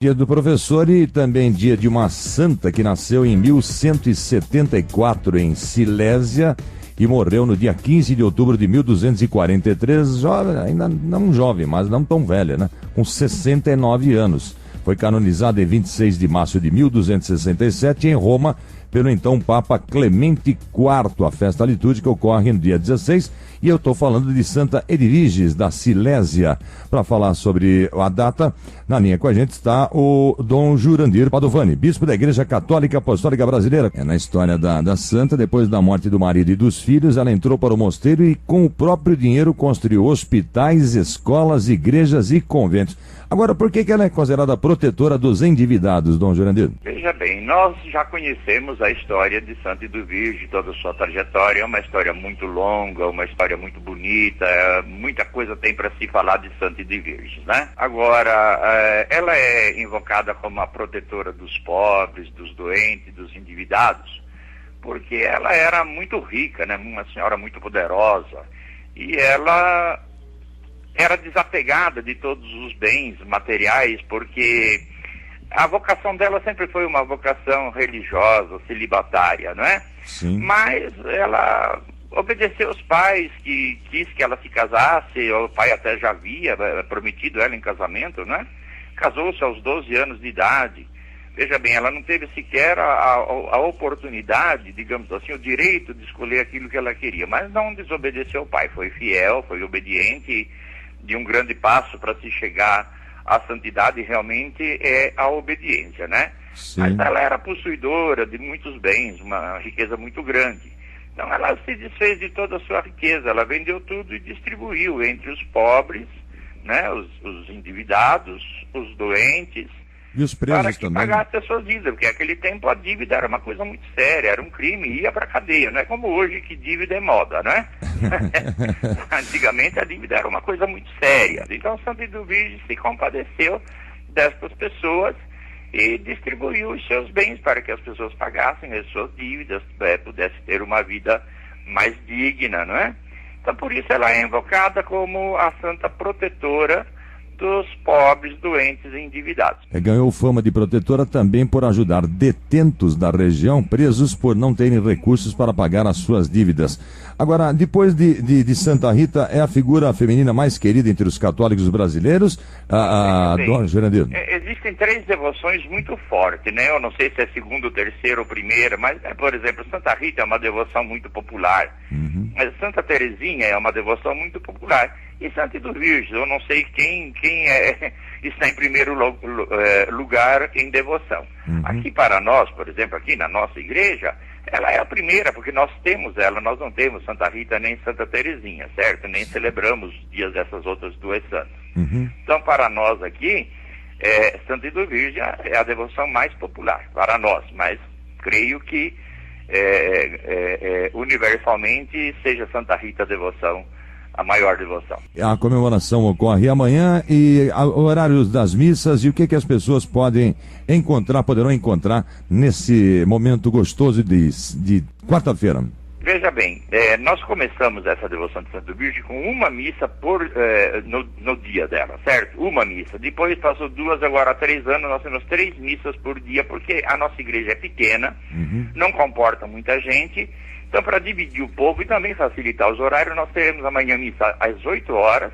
Dia do professor e também dia de uma santa que nasceu em 1174 em Silésia e morreu no dia 15 de outubro de 1243, jovem, ainda não jovem, mas não tão velha, né? Com 69 anos. Foi canonizada em 26 de março de 1267 em Roma pelo então Papa Clemente IV. A festa litúrgica ocorre no dia 16 e eu estou falando de Santa Edviges da Silésia. Para falar sobre a data, na linha com a gente está o Dom Jurandir Padovani, bispo da Igreja Católica Apostólica Brasileira. Na história da santa, depois da morte do marido e dos filhos, ela entrou para o mosteiro e com o próprio dinheiro construiu hospitais, escolas, igrejas e conventos. Agora, por que ela é considerada protetora dos endividados, Dom Jurandir? Veja bem, nós já conhecemos a história de Santa Edviges, toda a sua trajetória. É uma história muito longa, uma história muito bonita, muita coisa tem para se falar de Santa Edviges, né? Agora, ela é invocada como a protetora dos pobres, dos doentes, dos endividados, porque ela era muito rica, né? Uma senhora muito poderosa, e ela era desapegada de todos os bens materiais, porque a vocação dela sempre foi uma vocação religiosa, celibatária, não é? Sim. Mas ela obedeceu aos pais, que quis que ela se casasse, o pai até já havia prometido ela em casamento, né? Casou-se aos 12 anos de idade. Veja bem, ela não teve sequer a oportunidade, digamos assim, o direito de escolher aquilo que ela queria, mas não desobedeceu ao pai, foi fiel, foi obediente. De um grande passo para se chegar à santidade realmente é a obediência, né? Sim. Mas ela era possuidora de muitos bens, uma riqueza muito grande. Então ela se desfez de toda a sua riqueza, ela vendeu tudo e distribuiu entre os pobres, né? Os endividados, os doentes, E os presos para que também. pagasse as suas dívidas, porque naquele tempo a dívida era uma coisa muito séria, era um crime, ia para a cadeia, não é como hoje que dívida é moda, né? Antigamente a dívida era uma coisa muito séria. Então Santa Edviges se compadeceu destas pessoas e distribuiu os seus bens para que as pessoas pagassem as suas dívidas, pudessem ter uma vida mais digna, não é? Então por isso ela é invocada como a santa protetora dos pobres, doentes e endividados. Ganhou fama de protetora também por ajudar detentos da região presos por não terem recursos para pagar as suas dívidas. Agora, depois de Santa Rita, é a figura feminina mais querida entre os católicos brasileiros, Dona Jurandir? Existem 3 devoções muito fortes, né? Eu não sei se é segunda, terceira ou primeira, mas, por exemplo, Santa Rita é uma devoção muito popular. Uhum. Mas Santa Terezinha é uma devoção muito popular. E Santa Edviges, eu não sei quem está em primeiro lugar em devoção. Uhum. Aqui para nós, por exemplo, aqui na nossa igreja, ela é a primeira, porque nós temos ela, nós não temos Santa Rita nem Santa Terezinha, certo? Nem celebramos os dias dessas outras 2 santas. Uhum. Então, para nós aqui, Santa Edviges é a devoção mais popular para nós, mas creio que universalmente seja Santa Rita a devoção, a maior devoção. A comemoração ocorre amanhã e horários das missas e o que as pessoas poderão encontrar nesse momento gostoso de quarta-feira. Veja bem, nós começamos essa devoção de Santa Edviges com uma missa no dia dela, certo? Uma missa. Depois passou 2, agora há 3 anos nós temos 3 missas por dia, porque a nossa igreja é pequena, não comporta muita gente. Então, para dividir o povo e também facilitar os horários, nós teremos amanhã missa às 8 horas,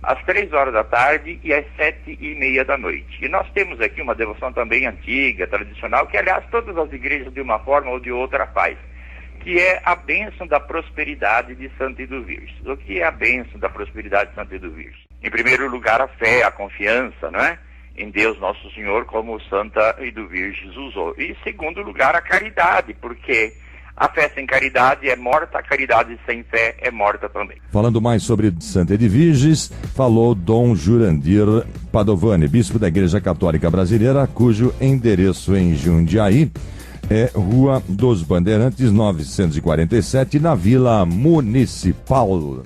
às 3 horas da tarde e às 7h30 da noite. E nós temos aqui uma devoção também antiga, tradicional, que aliás todas as igrejas de uma forma ou de outra faz, que é a bênção da prosperidade de Santa Edviges. O que é a bênção da prosperidade de Santa Edviges? Em primeiro lugar, a fé, a confiança, não é? Em Deus Nosso Senhor, como Santa Edviges usou. E em segundo lugar, a caridade, porque a fé sem caridade é morta, a caridade sem fé é morta também. Falando mais sobre Santa Edviges, falou Dom Jurandir Padovani, bispo da Igreja Católica Brasileira, cujo endereço em Jundiaí é Rua dos Bandeirantes 947, na Vila Municipal.